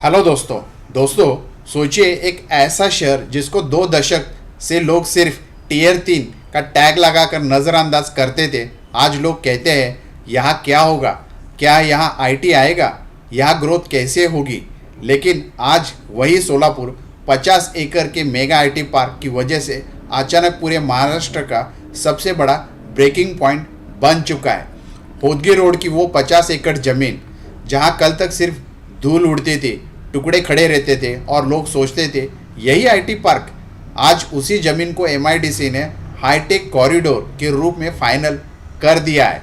Hello दोस्तों सोचिए एक ऐसा शहर जिसको 2 दशक से लोग सिर्फ टियर 3 का टैग लगाकर नज़रअंदाज करते थे। आज लोग कहते हैं यहाँ क्या होगा, क्या यहाँ आईटी आएगा, यहाँ ग्रोथ कैसे होगी। लेकिन आज वही सोलापुर 50 एकड़ के मेगा आईटी पार्क की वजह से अचानक पूरे महाराष्ट्र का सबसे बड़ा ब्रेकिंग पॉइंट बन चुका है। होदगी रोड की वो 50 एकड़ ज़मीन जहाँ कल तक सिर्फ धूल उड़ती थी, टुकड़े खड़े रहते थे और लोग सोचते थे यही आईटी पार्क, आज उसी ज़मीन को एमआईडीसी ने हाईटेक कॉरिडोर के रूप में फाइनल कर दिया है।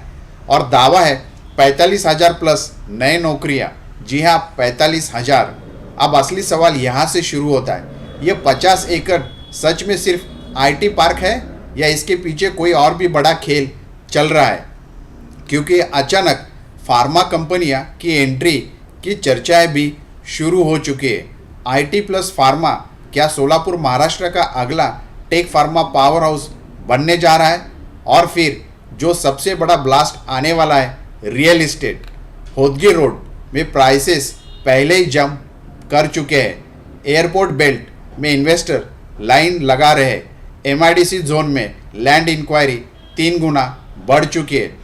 और दावा है 45,000 प्लस नए नौकरियां। जी हाँ, 45,000। अब असली सवाल यहाँ से शुरू होता है, ये 50 एकड़ सच में सिर्फ आईटी पार्क है या इसके पीछे कोई और भी बड़ा खेल चल रहा है। क्योंकि अचानक फार्मा कंपनियां की एंट्री की चर्चाएं भी शुरू हो चुकी है। आईटी प्लस फार्मा, क्या सोलापुर महाराष्ट्र का अगला टेक फार्मा पावर हाउस बनने जा रहा है? और फिर जो सबसे बड़ा ब्लास्ट आने वाला है, रियल इस्टेट। होदगी रोड में प्राइसेस पहले ही जंप कर चुके हैं। एयरपोर्ट बेल्ट में इन्वेस्टर लाइन लगा रहे। एमआईडीसी जोन में लैंड इंक्वायरी 3 गुना बढ़ चुकी है।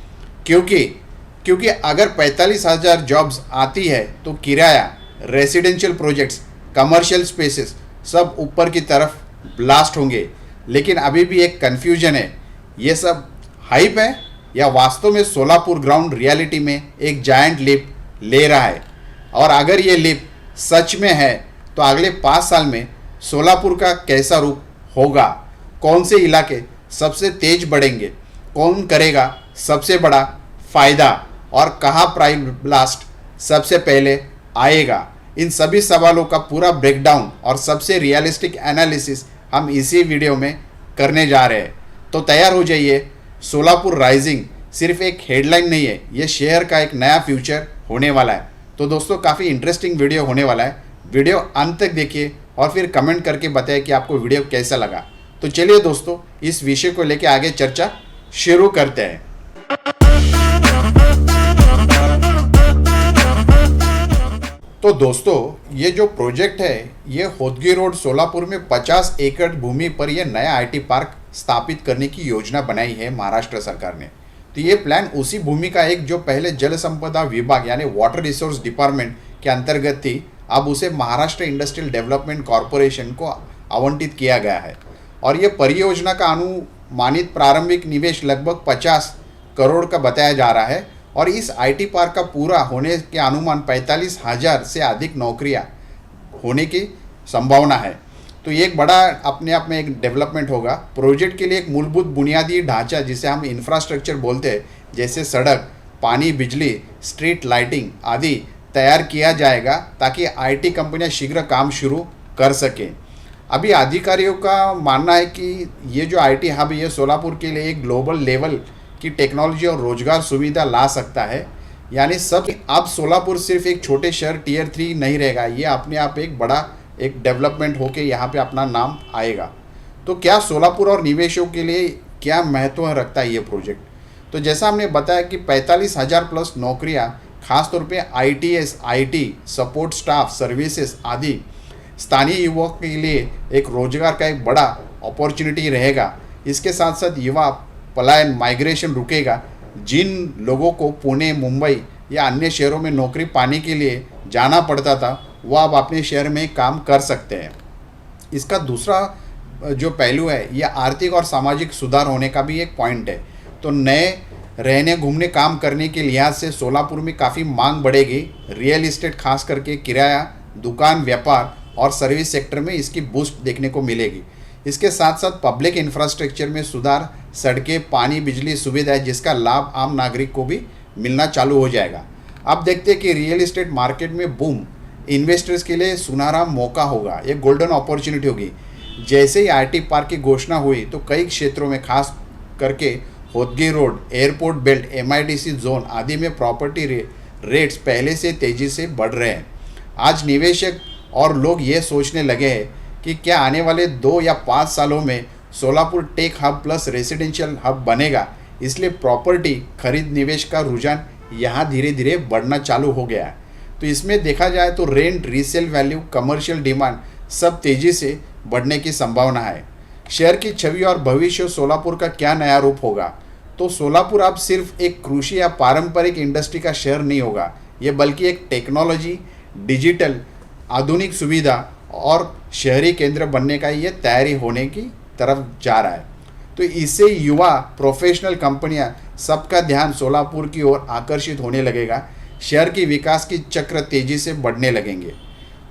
क्योंकि अगर 45,000 जॉब्स आती है तो किराया, रेसिडेंशियल प्रोजेक्ट्स, कमर्शियल स्पेसेस सब ऊपर की तरफ ब्लास्ट होंगे। लेकिन अभी भी एक कन्फ्यूजन है, ये सब हाइप है या वास्तव में सोलापुर ग्राउंड रियलिटी में एक जायंट लीप ले रहा है। और अगर ये लीप सच में है तो अगले 5 साल में सोलापुर का कैसा रूप होगा, कौन से इलाके सबसे तेज बढ़ेंगे, कौन करेगा सबसे बड़ा फ़ायदा और कहाँ प्राइस ब्लास्ट सबसे पहले आएगा। इन सभी सवालों का पूरा ब्रेकडाउन और सबसे रियलिस्टिक एनालिसिस हम इसी वीडियो में करने जा रहे हैं। तो तैयार हो जाइए। सोलापुर राइजिंग सिर्फ एक हेडलाइन नहीं है, ये शहर का एक नया फ्यूचर होने वाला है। तो दोस्तों, काफ़ी इंटरेस्टिंग वीडियो होने वाला है। वीडियो अंत तक देखिए और फिर कमेंट करके बताइए कि आपको वीडियो कैसा लगा। तो चलिए दोस्तों, इस विषय को लेकर आगे चर्चा शुरू करते हैं। तो दोस्तों, ये जो प्रोजेक्ट है, ये होदगी रोड सोलापुर में 50 एकड़ भूमि पर यह नया आईटी पार्क स्थापित करने की योजना बनाई है महाराष्ट्र सरकार ने। तो ये प्लान उसी भूमि का एक जो पहले जल संपदा विभाग यानी वाटर रिसोर्स डिपार्टमेंट के अंतर्गत थी, अब उसे महाराष्ट्र इंडस्ट्रियल डेवलपमेंट कॉरपोरेशन को आवंटित किया गया है। और ये परियोजना का अनुमानित प्रारंभिक निवेश लगभग 50 करोड़ का बताया जा रहा है। और इस आईटी पार्क का पूरा होने के अनुमान 45,000 से अधिक नौकरियां होने की संभावना है। तो ये एक बड़ा अपने आप में एक डेवलपमेंट होगा। प्रोजेक्ट के लिए एक मूलभूत बुनियादी ढांचा, जिसे हम इंफ्रास्ट्रक्चर बोलते हैं, जैसे सड़क, पानी, बिजली, स्ट्रीट लाइटिंग आदि तैयार किया जाएगा ताकि आईटी कंपनियां शीघ्र काम शुरू कर सकें। अभी अधिकारियों का मानना है कि ये जो आईटी हब, ये सोलापुर के लिए एक ग्लोबल लेवल की टेक्नोलॉजी और रोजगार सुविधा ला सकता है। यानी सब अब सोलापुर सिर्फ एक छोटे शहर टियर 3 नहीं रहेगा, ये अपने आप एक बड़ा एक डेवलपमेंट होके यहाँ पे अपना नाम आएगा। तो क्या सोलापुर और निवेशों के लिए क्या महत्व रखता है ये प्रोजेक्ट? तो जैसा हमने बताया कि 45,000 प्लस नौकरियाँ, खासतौर पे ITS, IT, support staff, services आदि स्थानीय युवाओं के लिए एक रोजगार का एक बड़ा अपॉर्चुनिटी रहेगा। इसके साथ साथ युवा पलायन, माइग्रेशन रुकेगा। जिन लोगों को पुणे, मुंबई या अन्य शहरों में नौकरी पाने के लिए जाना पड़ता था, वो अब अपने शहर में काम कर सकते हैं। इसका दूसरा जो पहलू है, ये आर्थिक और सामाजिक सुधार होने का भी एक पॉइंट है। तो नए रहने, घूमने, काम करने के लिहाज से सोलापुर में काफ़ी मांग बढ़ेगी। रियल इस्टेट, खास करके किराया, दुकान, व्यापार और सर्विस सेक्टर में इसकी बूस्ट देखने को मिलेगी। इसके साथ साथ पब्लिक इंफ्रास्ट्रक्चर में सुधार, सड़कें, पानी, बिजली सुविधाएं, जिसका लाभ आम नागरिक को भी मिलना चालू हो जाएगा। अब देखते हैं कि रियल इस्टेट मार्केट में बूम इन्वेस्टर्स के लिए सुनहरा मौका होगा, ये गोल्डन अपॉर्चुनिटी होगी। जैसे ही आईटी पार्क की घोषणा हुई तो कई क्षेत्रों में, खास करके Hotgi road, airport belt, MIDC zone आदि में प्रॉपर्टी रेट्स पहले से तेज़ी से बढ़ रहे हैं। आज निवेशक और लोग ये सोचने लगे हैं कि क्या आने वाले 2 या 5 सालों में Solapur tech hub plus residential hub बनेगा। इसलिए प्रॉपर्टी खरीद निवेश का रुझान यहाँ धीरे धीरे बढ़ना चालू हो गया है। तो इसमें देखा जाए तो rent, resale value, commercial demand सब तेज़ी से बढ़ने की संभावना है। शहर की छवि और भविष्य सोलापुर का क्या नया रूप होगा? तो सोलापुर अब सिर्फ एक कृषि या पारंपरिक इंडस्ट्री का शहर नहीं होगा, ये बल्कि एक टेक्नोलॉजी, डिजिटल, आधुनिक सुविधा और शहरी केंद्र बनने का ये तैयारी होने की तरफ जा रहा है। तो इससे युवा, प्रोफेशनल कंपनियां सबका ध्यान सोलापुर की ओर आकर्षित होने लगेगा। शहर की विकास की चक्र तेज़ी से बढ़ने लगेंगे।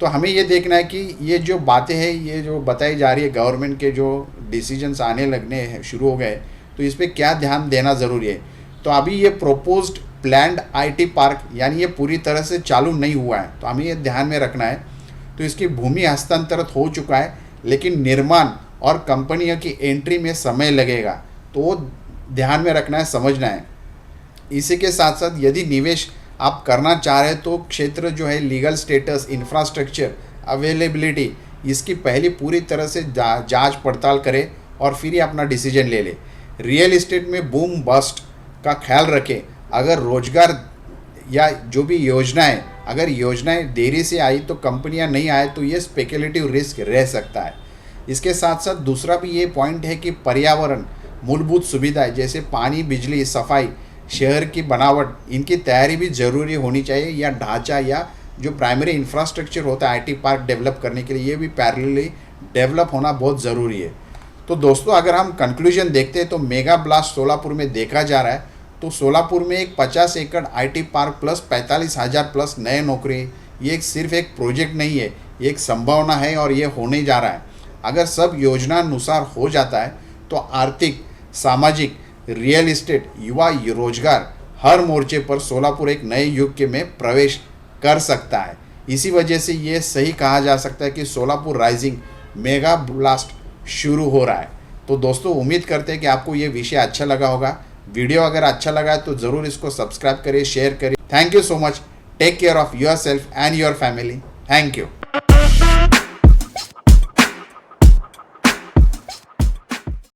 तो हमें ये देखना है कि ये जो बातें हैं, ये जो बताई जा रही है, गवर्नमेंट के जो डिसीजंस आने लगने शुरू हो गए, तो इस पर क्या ध्यान देना ज़रूरी है। तो अभी ये प्रोपोज्ड प्लान्ड आईटी पार्क यानी ये पूरी तरह से चालू नहीं हुआ है, तो हमें ये ध्यान में रखना है। तो इसकी भूमि हस्तांतरित हो चुका है, लेकिन निर्माण और कंपनियों की एंट्री में समय लगेगा, तो वो ध्यान में रखना है, समझना है। इसी के साथ साथ यदि निवेश आप करना चाह रहे हैं तो क्षेत्र जो है, लीगल स्टेटस, इंफ्रास्ट्रक्चर, अवेलेबिलिटी, इसकी पहली पूरी तरह से जांच पड़ताल करें और फिर ही अपना डिसीजन ले ले। रियल इस्टेट में बूम बस्ट का ख्याल रखें। अगर रोजगार या जो भी योजनाएं, अगर योजनाएं देरी से आई तो कंपनियां नहीं आए तो ये स्पेकुलेटिव रिस्क रह सकता है। इसके साथ साथ दूसरा भी ये पॉइंट है कि पर्यावरण, मूलभूत सुविधाएं जैसे पानी, बिजली, सफाई, शहर की बनावट, इनकी तैयारी भी ज़रूरी होनी चाहिए। या ढांचा या जो प्राइमरी इंफ्रास्ट्रक्चर होता है आईटी पार्क डेवलप करने के लिए, ये भी पैरेलली डेवलप होना बहुत ज़रूरी है। तो दोस्तों, अगर हम कंक्लूजन देखते हैं तो मेगा ब्लास्ट सोलापुर में देखा जा रहा है। तो सोलापुर में एक 50 एकड़ आईटी पार्क प्लस 45,000 प्लस नए नौकरी, ये सिर्फ एक प्रोजेक्ट नहीं है, ये एक संभावना है और ये होने जा रहा है। अगर सब योजना अनुसार हो जाता है तो आर्थिक, सामाजिक, रियल इस्टेट, युवा रोजगार, हर मोर्चे पर सोलापुर एक नए युग के में प्रवेश कर सकता है। इसी वजह से ये सही कहा जा सकता है कि सोलापुर राइजिंग मेगा ब्लास्ट शुरू हो रहा है। तो दोस्तों, उम्मीद करते हैं कि आपको ये विषय अच्छा लगा होगा। वीडियो अगर अच्छा लगा है तो ज़रूर इसको सब्सक्राइब करिए, शेयर करिए। Thank you so much. Take care of your self and your family. Thank you.